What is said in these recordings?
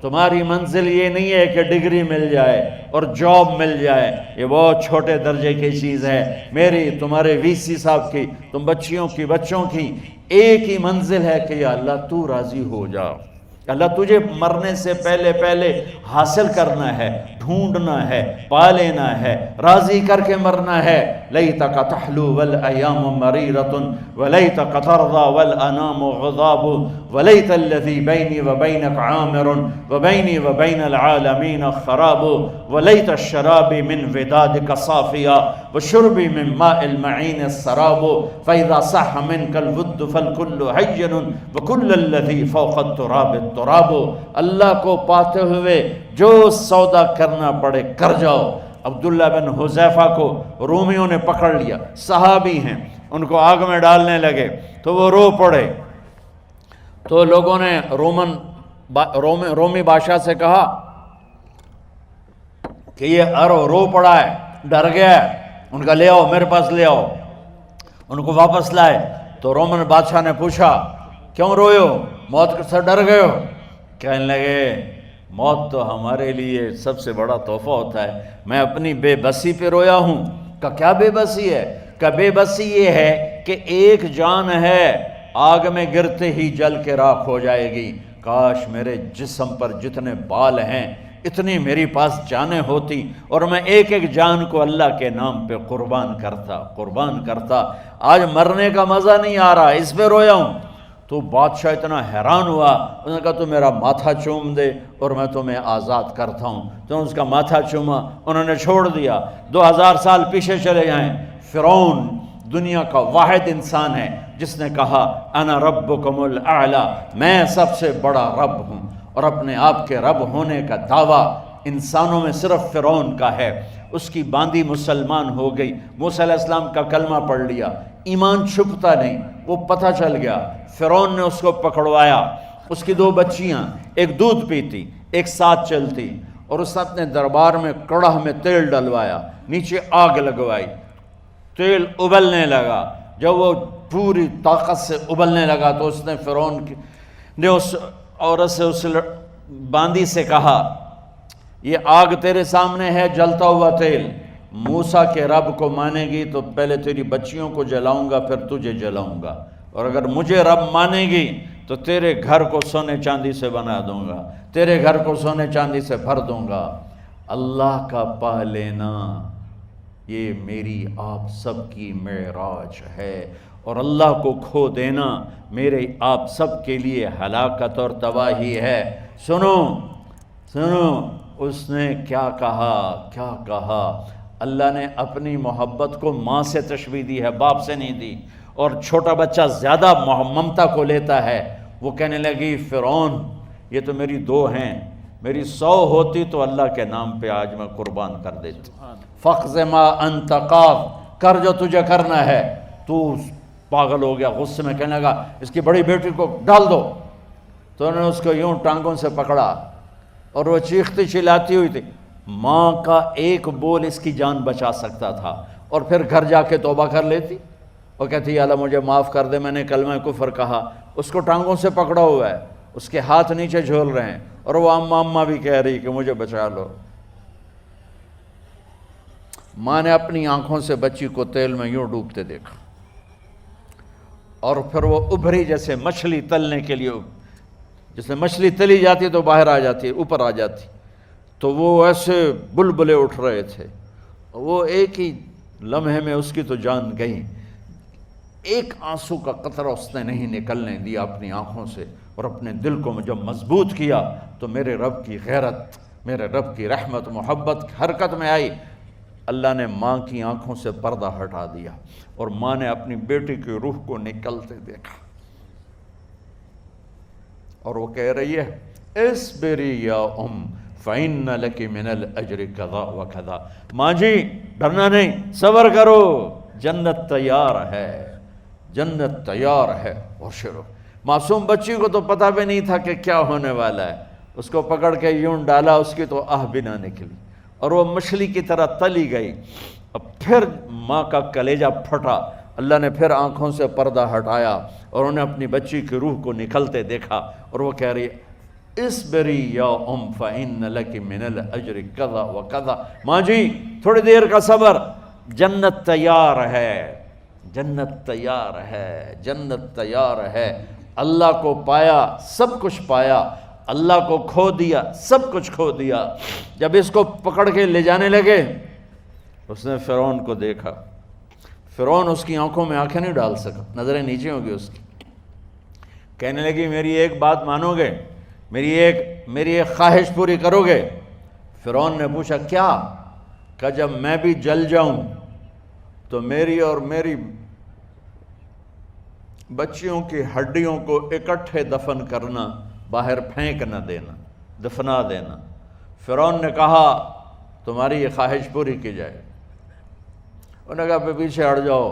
تمہاری منزل یہ نہیں ہے کہ ڈگری مل جائے اور جاب مل جائے، یہ بہت چھوٹے درجے کی چیز ہے۔ میری، تمہارے وی سی صاحب کی، تم بچیوں کی، بچوں کی ایک ہی منزل ہے کہ یا اللہ تو راضی ہو جا۔ اللہ تجھے مرنے سے پہلے پہلے حاصل کرنا ہے، ڈھونڈنا ہے، پا لینا ہے، راضی کر کے مرنا ہے۔ لیتک تحلو والایام مریرۃ ولیتک ترضی والانام غضاب ولیت الذی بینی وبینک عامر وبینی وبین العالمین خراب ولیت الشراب من ودادک صافیا وشربی من ماء المعین السراب فاذا صح منک الود فالکل حین وکل الذی فوق التراب التراب۔ اللہ کو پاتے ہوئے جو سودا کرنا پڑے کر جاؤ۔ عبداللہ بن حذیفہ کو رومیوں نے پکڑ لیا، صحابی ہیں، ان کو آگ میں ڈالنے لگے تو وہ رو پڑے، تو لوگوں نے رومی بادشاہ سے کہا کہ یہ رو پڑا ہے، ڈر گیا ہے، ان کا لے آؤ، میرے پاس لے آؤ۔ ان کو واپس لائے تو رومن بادشاہ نے پوچھا کیوں روئے ہو، موت سے ڈر گئے ہو؟ کہنے لگے موت تو ہمارے لیے سب سے بڑا تحفہ ہوتا ہے، میں اپنی بے بسی پہ رویا ہوں۔ کہ کیا بے بسی ہے؟ کہ بے بسی یہ ہے کہ ایک جان ہے آگ میں گرتے ہی جل کے راکھ ہو جائے گی، کاش میرے جسم پر جتنے بال ہیں اتنی میری پاس جانیں ہوتی اور میں ایک ایک جان کو اللہ کے نام پہ قربان کرتا۔ آج مرنے کا مزہ نہیں آ رہا، اس پہ رویا ہوں۔ تو بادشاہ اتنا حیران ہوا، اس نے کہا تو میرا ماتھا چوم دے اور میں تمہیں آزاد کرتا ہوں۔ تو اس کا ماتھا چوما، انہوں نے چھوڑ دیا۔ 2000 سال پیچھے چلے جائیں، فرعون دنیا کا واحد انسان ہے جس نے کہا انا ربکم الاعلی، میں سب سے بڑا رب ہوں، اور اپنے آپ کے رب ہونے کا دعویٰ انسانوں میں صرف فرعون کا ہے۔ اس کی باندی مسلمان ہو گئی، موسیٰ علیہ السلام کا کلمہ پڑھ لیا، ایمان چھپتا نہیں، وہ پتہ چل گیا۔ فرعون نے اس کو پکڑوایا، اس کی 2 بچیاں، ایک دودھ پیتی ایک ساتھ چلتی، اور اس نے اپنے دربار میں کڑاہ میں تیل ڈلوایا، نیچے آگ لگوائی، تیل ابلنے لگا۔ جب وہ پوری طاقت سے ابلنے لگا تو اس نے فرعون نے اس عورت سے، اس باندی سے کہا یہ آگ تیرے سامنے ہے، جلتا ہوا تیل، موسیٰ کے رب کو مانے گی تو پہلے تیری بچیوں کو جلاؤں گا پھر تجھے جلاؤں گا، اور اگر مجھے رب مانے گی تو تیرے گھر کو سونے چاندی سے بنا دوں گا، تیرے گھر کو سونے چاندی سے بھر دوں گا۔ اللہ کا پا لینا یہ میری آپ سب کی معراج ہے، اور اللہ کو کھو دینا میرے آپ سب کے لیے ہلاکت اور تباہی ہے۔ سنو اس نے کیا کہا، اللہ نے اپنی محبت کو ماں سے تشبیہ دی ہے، باپ سے نہیں دی، اور چھوٹا بچہ زیادہ ممتا کو لیتا ہے۔ وہ کہنے لگی فرعون یہ تو میری 2 ہیں، میری 100 ہوتی تو اللہ کے نام پہ آج میں قربان کر دیتی۔ فَقْضِ مَا أَنْتَ قَاضٍ، کر جو تجھے کرنا ہے۔ تو پاگل ہو گیا، غصے میں کہنے لگا اس کی بڑی بیٹی کو ڈال دو۔ تو انہوں نے اس کو یوں ٹانگوں سے پکڑا اور وہ چیختی چلاتی ہوئی تھی۔ ماں کا ایک بول اس کی جان بچا سکتا تھا، اور پھر گھر جا کے توبہ کر لیتی اور کہتی یا اللہ مجھے معاف کر دے، میں نے کلمہ کفر کہا۔ اس کو ٹانگوں سے پکڑا ہوا ہے، اس کے ہاتھ نیچے جھول رہے ہیں، اور وہ اماں بھی کہہ رہی کہ مجھے بچا لو۔ ماں نے اپنی آنکھوں سے بچی کو تیل میں یوں ڈوبتے دیکھا، اور پھر وہ ابھری جیسے مچھلی تلنے کے لیے، جیسے مچھلی تلی جاتی تو باہر آ جاتی، اوپر آ جاتی، تو وہ ایسے بلبلے اٹھ رہے تھے۔ وہ ایک ہی لمحے میں اس کی تو جان گئی، ایک آنسو کا قطرہ اس نے نہیں نکلنے دیا اپنی آنکھوں سے، اور اپنے دل کو جب مضبوط کیا تو میرے رب کی غیرت، میرے رب کی رحمت محبت حرکت میں آئی۔ اللہ نے ماں کی آنکھوں سے پردہ ہٹا دیا، اور ماں نے اپنی بیٹی کی روح کو نکلتے دیکھا، اور وہ کہہ رہی ہے اصبری یا ام فإن لک من الأجر کذا وکذا، ماں جی ڈرنا نہیں، صبر کرو، جنت تیار ہے، جنت تیار ہے۔ اور شروع معصوم بچی کو تو پتہ بھی نہیں تھا کہ کیا ہونے والا ہے، اس کو پکڑ کے یوں ڈالا، اس کی تو آہ بھی نہ نکلی، اور وہ مچھلی کی طرح تلی گئی۔ اب پھر ماں کا کلیجہ پھٹا، اللہ نے پھر آنکھوں سے پردہ ہٹایا، اور انہیں اپنی بچی کی روح کو نکلتے دیکھا، اور وہ کہہ رہی ہے اسبری یا فإن لک من الاجر کذا و کذا، ماں جی تھوڑی دیر کا صبر، جنت تیار ہے، جنت تیار ہے، جنت تیار ہے۔ اللہ کو پایا سب کچھ پایا، اللہ کو کھو دیا سب کچھ کھو دیا۔ جب اس کو پکڑ کے لے جانے لگے، اس نے فرعون کو دیکھا، فرعون اس کی آنکھوں میں آنکھیں نہیں ڈال سکا، نظریں نیچے ہوں گی اس کی۔ کہنے لگی میری ایک بات مانو گے، میری ایک خواہش پوری کرو گے؟ فرعون نے پوچھا کیا؟ کہ جب میں بھی جل جاؤں تو میری اور میری بچیوں کی ہڈیوں کو اکٹھے دفن کرنا، باہر پھینک نہ دینا، دفنا دینا۔ فرعون نے کہا تمہاری یہ خواہش پوری کی جائے۔ انہوں نے کہا پیچھے ہٹ جاؤ،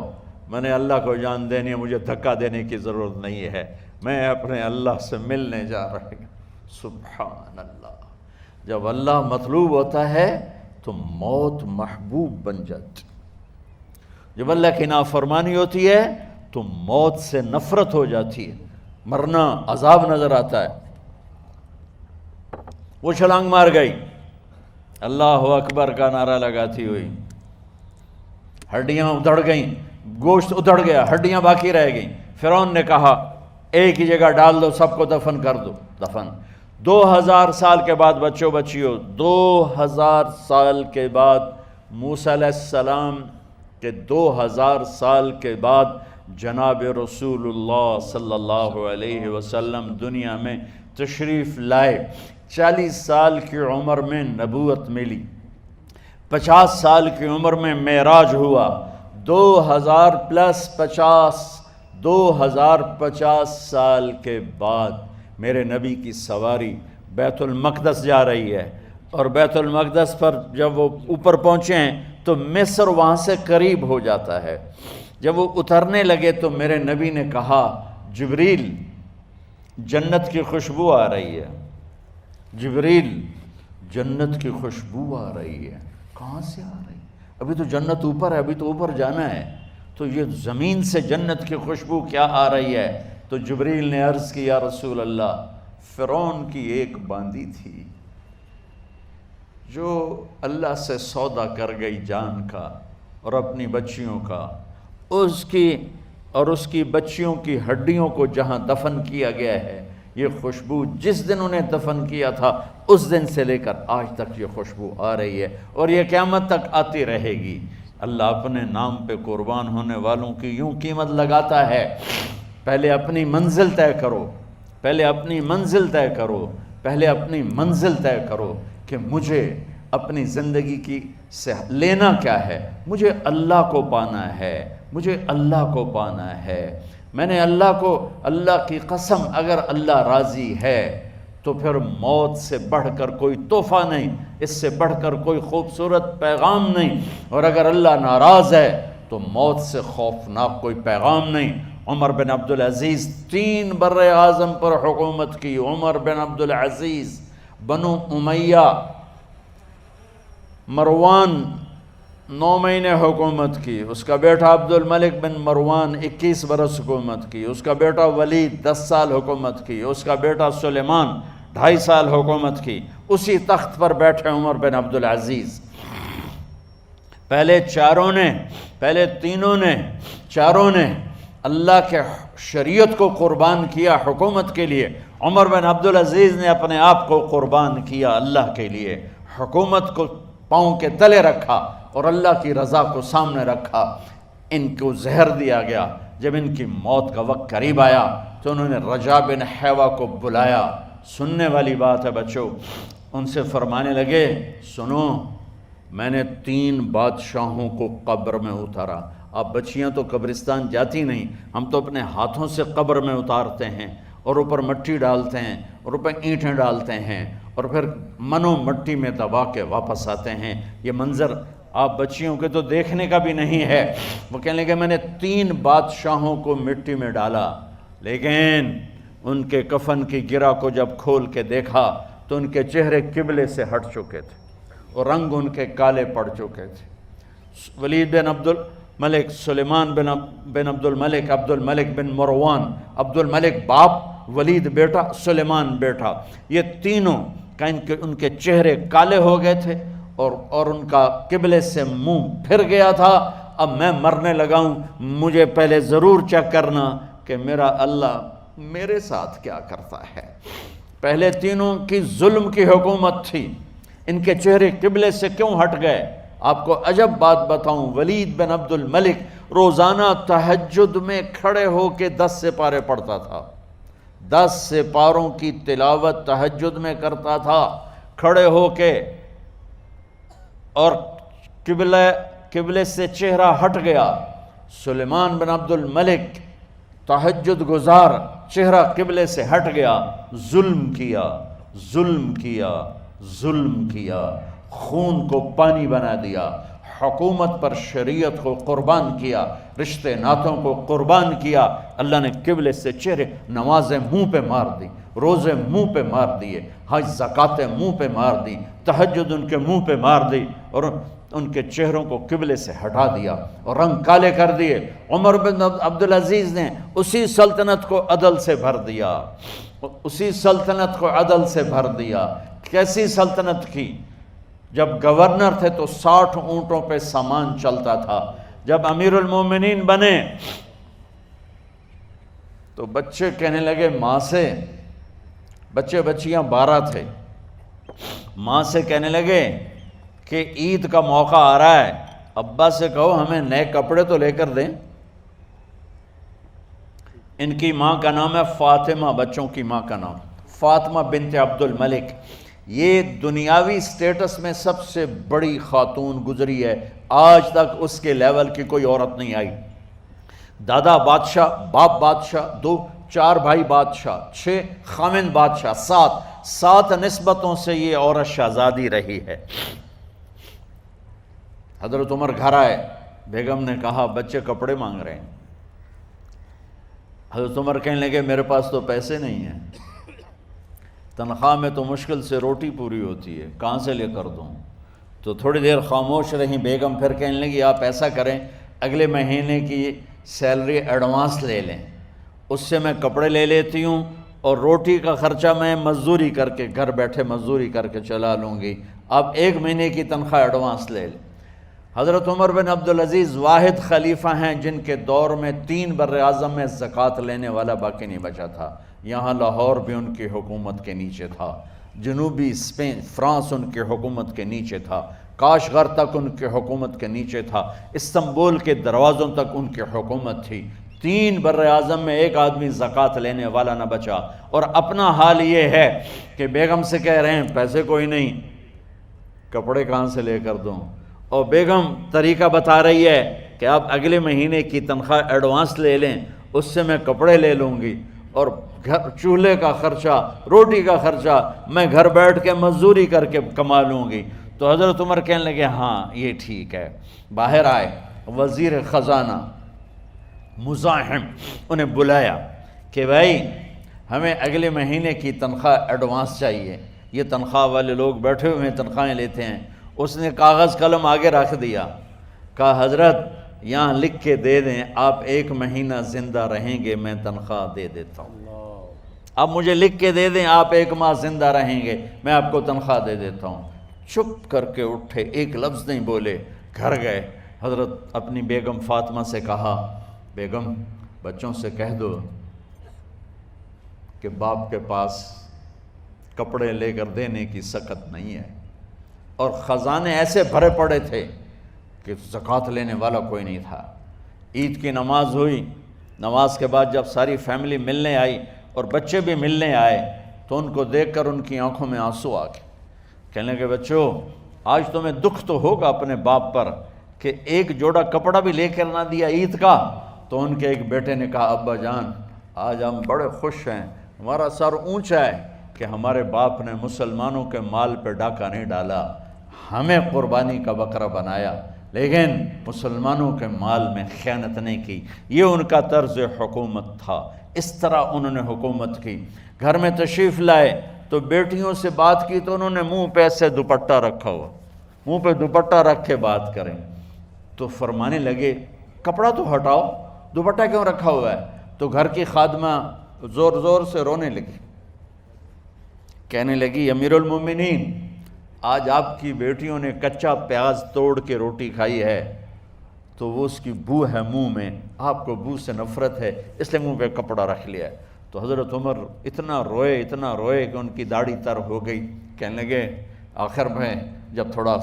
میں نے اللہ کو جان دینی ہے، مجھے دھکا دینے کی ضرورت نہیں ہے، میں اپنے اللہ سے ملنے جا رہا ہوں۔ سبحان اللہ، جب اللہ مطلوب ہوتا ہے تو موت محبوب بن جاتی، جب اللہ کی نافرمانی ہوتی ہے تو موت سے نفرت ہو جاتی ہے، مرنا عذاب نظر آتا ہے۔ وہ چھلانگ مار گئی، اللہ اکبر کا نعرہ لگاتی ہوئی، ہڈیاں ادھڑ گئیں، گوشت ادھڑ گیا، ہڈیاں باقی رہ گئیں۔ فرعون نے کہا ایک ہی جگہ ڈال دو، سب کو دفن کر دو۔ دفن 2000 سال کے بعد بچوں بچیوں، 2000 سال کے بعد، موسیٰ علیہ السلام کے 2000 سال کے بعد جناب رسول اللہ صلی اللہ علیہ وسلم دنیا میں تشریف لائے۔ 40 سال کی عمر میں نبوت ملی، 50 سال کی عمر میں معراج ہوا، 2000 پلس 50، 2050 سال کے بعد میرے نبی کی سواری بیت المقدس جا رہی ہے، اور بیت المقدس پر جب وہ اوپر پہنچے ہیں تو مصر وہاں سے قریب ہو جاتا ہے۔ جب وہ اترنے لگے تو میرے نبی نے کہا جبریل جنت کی خوشبو آ رہی ہے، جبریل جنت کی خوشبو آ رہی ہے۔ کہاں سے آ رہی ہے؟ ابھی تو جنت اوپر ہے، ابھی تو اوپر جانا ہے، تو یہ زمین سے جنت کی خوشبو کیا آ رہی ہے؟ تو جبریل نے عرض کی یا رسول اللہ، فرعون کی ایک باندی تھی جو اللہ سے سودا کر گئی جان کا اور اپنی بچیوں کا، اس کی بچیوں کی ہڈیوں کو جہاں دفن کیا گیا ہے، یہ خوشبو جس دن انہیں دفن کیا تھا اس دن سے لے کر آج تک یہ خوشبو آ رہی ہے، اور یہ قیامت تک آتی رہے گی۔ اللہ اپنے نام پہ قربان ہونے والوں کی یوں قیمت لگاتا ہے، پہلے اپنی منزل طے کرو، پہلے اپنی منزل طے کرو، پہلے اپنی منزل طے کرو کہ مجھے اپنی زندگی کی سے لینا کیا ہے، مجھے اللہ کو پانا ہے، مجھے اللہ کو پانا ہے۔ میں نے اللہ کی قسم، اگر اللہ راضی ہے تو پھر موت سے بڑھ کر کوئی تحفہ نہیں، اس سے بڑھ کر کوئی خوبصورت پیغام نہیں، اور اگر اللہ ناراض ہے تو موت سے خوفناک کوئی پیغام نہیں۔ عمر بن عبدالعزیز 3 بر اعظم پر حکومت کی، عمر بن عبدالعزیز، بنو امیہ، مروان 9 مہینے حکومت کی، اس کا بیٹا عبد الملک بن مروان 21 برس حکومت کی، اس کا بیٹا ولید 10 سال حکومت کی، اس کا بیٹا سلیمان 2.5 سال حکومت کی۔ اسی تخت پر بیٹھے عمر بن عبدالعزیز۔ پہلے چاروں نے اللہ کے شریعت کو قربان کیا حکومت کے لیے، عمر بن عبدالعزیز نے اپنے آپ کو قربان کیا اللہ کے لیے، حکومت کو پاؤں کے تلے رکھا اور اللہ کی رضا کو سامنے رکھا۔ ان کو زہر دیا گیا، جب ان کی موت کا وقت قریب آیا تو انہوں نے رجا بن حیوہ کو بلایا۔ سننے والی بات ہے بچوں، ان سے فرمانے لگے سنو، میں نے 3 بادشاہوں کو قبر میں اتارا۔ اب بچیاں تو قبرستان جاتی نہیں، ہم تو اپنے ہاتھوں سے قبر میں اتارتے ہیں، اور اوپر مٹی ڈالتے ہیں، اور اوپر اینٹیں ڈالتے ہیں، اور پھر منو مٹی میں دبا کے واپس آتے ہیں۔ یہ منظر آپ بچیوں کے تو دیکھنے کا بھی نہیں ہے۔ وہ کہنے لگے میں نے 3 بادشاہوں کو مٹی میں ڈالا، لیکن ان کے کفن کی گرہ کو جب کھول کے دیکھا تو ان کے چہرے قبلے سے ہٹ چکے تھے اور رنگ ان کے کالے پڑ چکے تھے۔ ولید بن عبد الملک، سلیمان بن عبد الملک، عبد الملک بن مروان، عبد الملک باپ ولید بیٹا، سلیمان بیٹا، یہ تینوں کا ان کے چہرے کالے ہو گئے تھے اور ان کا قبلے سے منہ پھر گیا تھا۔ اب میں مرنے لگا ہوں، مجھے پہلے ضرور چیک کرنا کہ میرا اللہ میرے ساتھ کیا کرتا ہے۔ پہلے تینوں کی ظلم کی حکومت تھی، ان کے چہرے قبلے سے کیوں ہٹ گئے؟ آپ کو عجب بات بتاؤں، ولید بن عبد الملک روزانہ تہجد میں کھڑے ہو کے 10 سپارے پڑھتا تھا، 10 سپاروں کی تلاوت تہجد میں کرتا تھا کھڑے ہو کے، اور قبلے سے چہرہ ہٹ گیا۔ سلیمان بن عبد الملک تہجد گزار، چہرہ قبلے سے ہٹ گیا، ظلم کیا، ظلم کیا، ظلم کیا، خون کو پانی بنا دیا، حکومت پر شریعت کو قربان کیا، رشتے ناتوں کو قربان کیا۔ اللہ نے قبلے سے چہرے، نمازیں منہ پہ مار دی، روزے منہ پہ مار دیے، حج زکاتیں منہ پہ مار دی، تہجد ان کے منہ پہ مار دی، اور ان کے چہروں کو قبلے سے ہٹا دیا اور رنگ کالے کر دیے۔ عمر بن عبدالعزیز نے اسی سلطنت کو عدل سے بھر دیا، اسی سلطنت کو عدل سے بھر دیا۔ کیسی سلطنت کی؟ جب گورنر تھے تو 60 اونٹوں پہ سامان چلتا تھا، جب امیر المومنین بنے تو بچے کہنے لگے ماں سے، بچے بچیاں 12 تھے، ماں سے کہنے لگے کہ عید کا موقع آ رہا ہے، ابا سے کہو ہمیں نئے کپڑے تو لے کر دیں۔ ان کی ماں کا نام ہے فاطمہ، بچوں کی ماں کا نام فاطمہ بنت عبد الملک۔ یہ دنیاوی سٹیٹس میں سب سے بڑی خاتون گزری ہے، آج تک اس کے لیول کی کوئی عورت نہیں آئی۔ دادا بادشاہ، باپ بادشاہ، 4 بھائی بادشاہ، 6 خامند بادشاہ، 7 نسبتوں سے یہ عورت شہزادی رہی ہے۔ حضرت عمر گھر آئے، بیگم نے کہا بچے کپڑے مانگ رہے ہیں۔ حضرت عمر کہنے لگے میرے پاس تو پیسے نہیں ہیں، تنخواہ میں تو مشکل سے روٹی پوری ہوتی ہے، کہاں سے لے کر دوں؟ تو تھوڑی دیر خاموش رہیں بیگم، پھر کہنے لگی آپ ایسا کریں اگلے مہینے کی سیلری ایڈوانس لے لیں، اس سے میں کپڑے لے لیتی ہوں اور روٹی کا خرچہ میں مزدوری کر کے گھر بیٹھے مزدوری کر کے چلا لوں گی، آپ 1 مہینے کی تنخواہ ایڈوانس لے لیں۔ حضرت عمر بن عبدالعزیز واحد خلیفہ ہیں جن کے دور میں 3 بر اعظم میں زکوٰۃ لینے والا باقی نہیں بچا تھا۔ یہاں لاہور بھی ان کی حکومت کے نیچے تھا، جنوبی اسپین فرانس ان کی حکومت کے نیچے تھا، کاشغر تک ان کی حکومت کے نیچے تھا، استنبول کے دروازوں تک ان کی حکومت تھی۔ 3 بر اعظم میں ایک آدمی زکوٰۃ لینے والا نہ بچا، اور اپنا حال یہ ہے کہ بیگم سے کہہ رہے ہیں پیسے کوئی نہیں، کپڑے کہاں سے لے کر دوں؟ اور بیگم طریقہ بتا رہی ہے کہ آپ اگلے مہینے کی تنخواہ ایڈوانس لے لیں، اس سے میں کپڑے لے لوں گی، اور چولہے کا خرچہ، روٹی کا خرچہ میں گھر بیٹھ کے مزدوری کر کے کما لوں گی۔ تو حضرت عمر کہنے لگے ہاں یہ ٹھیک ہے۔ باہر آئے وزیر خزانہ مزاحم، انہیں بلایا کہ بھائی ہمیں اگلے مہینے کی تنخواہ ایڈوانس چاہیے، یہ تنخواہ والے لوگ بیٹھے ہوئے تنخواہیں لیتے ہیں۔ اس نے کاغذ قلم آگے رکھ دیا، کہا حضرت یہاں لکھ کے دے دیں، آپ 1 مہینہ زندہ رہیں گے میں تنخواہ دے دیتا ہوں، آپ مجھے لکھ کے دے دیں آپ 1 ماہ زندہ رہیں گے میں آپ کو تنخواہ دے دیتا ہوں۔ چپ کر کے اٹھے، ایک لفظ نہیں بولے، گھر گئے۔ حضرت اپنی بیگم فاطمہ سے کہا بیگم بچوں سے کہہ دو کہ باپ کے پاس کپڑے لے کر دینے کی سخت نہیں ہے، اور خزانے ایسے بھرے پڑے تھے کہ زکوٰۃ لینے والا کوئی نہیں تھا۔ عید کی نماز ہوئی، نماز کے بعد جب ساری فیملی ملنے آئی اور بچے بھی ملنے آئے تو ان کو دیکھ کر ان کی آنکھوں میں آنسو آ گئے۔ کہنے لگے بچوں آج تمہیں دکھ تو ہوگا اپنے باپ پر کہ ایک جوڑا کپڑا بھی لے کر نہ دیا عید کا۔ تو ان کے ایک بیٹے نے کہا ابا جان آج ہم بڑے خوش ہیں، ہمارا سر اونچا ہے کہ ہمارے باپ نے مسلمانوں کے مال پہ ڈاکہ نہیں ڈالا، ہمیں قربانی کا بکرا بنایا، لیکن مسلمانوں کے مال میں خیانت نہیں کی۔ یہ ان کا طرز حکومت تھا، اس طرح انہوں نے حکومت کی۔ گھر میں تشریف لائے تو بیٹیوں سے بات کی تو انہوں نے منہ پہ ایسے دوپٹہ رکھا ہوا، منہ پہ دوپٹہ رکھ کے بات کریں تو فرمانے لگے کپڑا تو ہٹاؤ، دوپٹہ کیوں رکھا ہوا ہے؟ تو گھر کی خادمہ زور زور سے رونے لگی، کہنے لگی امیر المومنین آج آپ کی بیٹیوں نے کچا پیاز توڑ کے روٹی کھائی ہے تو وہ اس کی بو ہے منہ میں، آپ کو بو سے نفرت ہے اس لیے منہ پہ کپڑا رکھ لیا ہے۔ تو حضرت عمر اتنا روئے کہ ان کی داڑھی تر ہو گئی، کہنے لگے آخر میں جب تھوڑا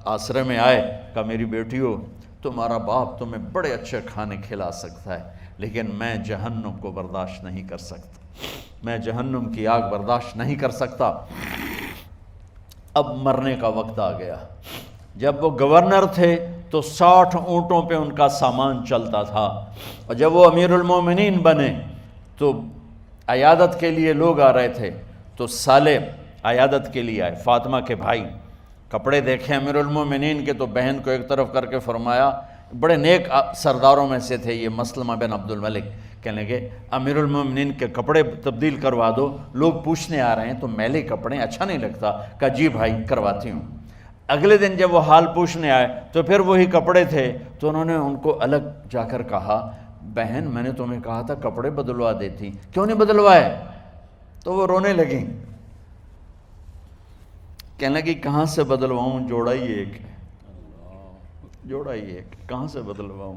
آسرے میں آئے، کہا میری بیٹیوں تمہارا باپ تمہیں بڑے اچھے کھانے کھلا سکتا ہے لیکن میں جہنم کو برداشت نہیں کر سکتا، میں جہنم کی آگ برداشت نہیں کر سکتا۔ اب مرنے کا وقت آ گیا۔ جب وہ گورنر تھے تو 60 اونٹوں پہ ان کا سامان چلتا تھا، اور جب وہ امیر المومنین بنے تو عیادت کے لیے لوگ آ رہے تھے، تو سالے عیادت کے لیے آئے، فاطمہ کے بھائی، کپڑے دیکھے امیر المومنین کے تو بہن کو ایک طرف کر کے فرمایا، بڑے نیک سرداروں میں سے تھے یہ مسلمہ بن عبد الملک، کہنے لگے امیر المومنین کے کپڑے تبدیل کروا دو، لوگ پوچھنے آ رہے ہیں تو میلے کپڑے اچھا نہیں لگتا۔ کہا جی بھائی کرواتی ہوں۔ اگلے دن جب وہ حال پوچھنے آئے تو پھر وہی کپڑے تھے، تو انہوں نے ان کو الگ جا کر کہا بہن میں نے تمہیں کہا تھا کپڑے بدلوا دیتی، کیوں نہیں بدلوائے؟ تو وہ رونے لگیں، کہنے لگی کہاں سے بدلواؤں، جوڑا ہی ایک ہے، جوڑا ہی ایک، کہاں سے بدلواؤں؟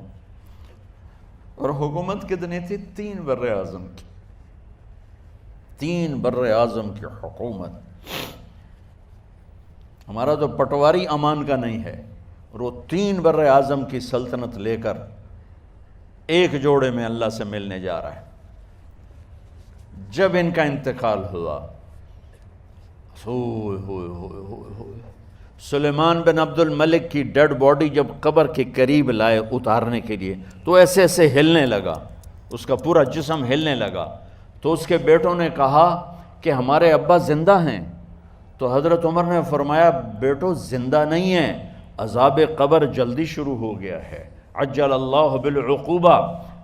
اور حکومت کتنی تھی؟ 3 بر اعظم کی، 3 بر اعظم کی حکومت۔ ہمارا تو پٹواری امان کا نہیں ہے، اور وہ 3 بر اعظم کی سلطنت لے کر ایک جوڑے میں اللہ سے ملنے جا رہا ہے۔ جب ان کا انتقال ہوا، سلیمان بن عبد الملک کی ڈیڈ باڈی جب قبر کے قریب لائے اتارنے کے لیے تو ایسے ایسے ہلنے لگا، اس کا پورا جسم ہلنے لگا، تو اس کے بیٹوں نے کہا کہ ہمارے ابا زندہ ہیں، تو حضرت عمر نے فرمایا بیٹو زندہ نہیں ہیں، عذاب قبر جلدی شروع ہو گیا ہے، عجل اللہ بالعقوبہ،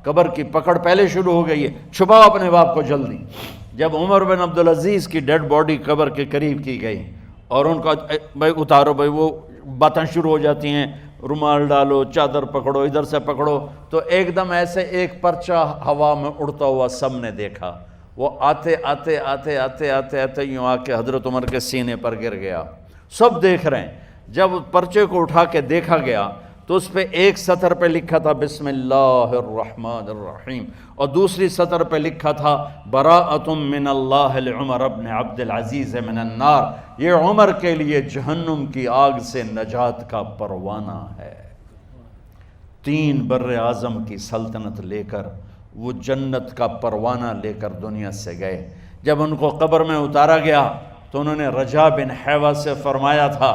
قبر کی پکڑ پہلے شروع ہو گئی ہے، چھپاؤ اپنے باپ کو جلدی۔ جب عمر بن عبدالعزیز کی ڈیڈ باڈی قبر کے قریب کی گئی اور ان کا بھائی اتارو، بھائی وہ باتیں شروع ہو جاتی ہیں، رومال ڈالو، چادر پکڑو، ادھر سے پکڑو، تو ایک دم ایسے ایک پرچہ ہوا میں اڑتا ہوا سب نے دیکھا، وہ آتے آتے آتے آتے آتے آتے یوں آ کے حضرت عمر کے سینے پر گر گیا، سب دیکھ رہے ہیں۔ جب پرچے کو اٹھا کے دیکھا گیا تو اس پہ ایک سطر پہ لکھا تھا بسم اللہ الرحمن الرحیم، اور دوسری سطر پہ لکھا تھا براءۃ من اللہ لعمر بن عبد العزیز من النار، یہ عمر کے لیے جہنم کی آگ سے نجات کا پروانہ ہے۔ 3 بر اعظم کی سلطنت لے کر وہ جنت کا پروانہ لے کر دنیا سے گئے۔ جب ان کو قبر میں اتارا گیا تو انہوں نے رجا بن حیوہ سے فرمایا تھا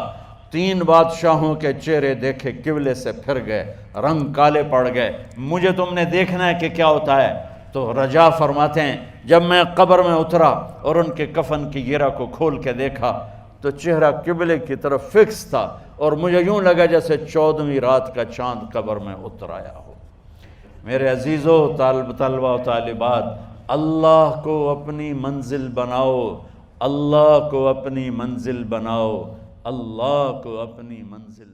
3 بادشاہوں کے چہرے دیکھے قبلے سے پھر گئے، رنگ کالے پڑ گئے، مجھے تم نے دیکھنا ہے کہ کیا ہوتا ہے؟ تو رجا فرماتے ہیں جب میں قبر میں اترا اور ان کے کفن کی گرہ کو کھول کے دیکھا تو چہرہ قبلے کی طرف فکس تھا، اور مجھے یوں لگا جیسے 14ویں رات کا چاند قبر میں اتر آیا ہو۔ میرے عزیزو، طلبہ و طالبات، اللہ کو اپنی منزل بناؤ، اللہ کو اپنی منزل بناؤ، اللہ کو اپنی منزل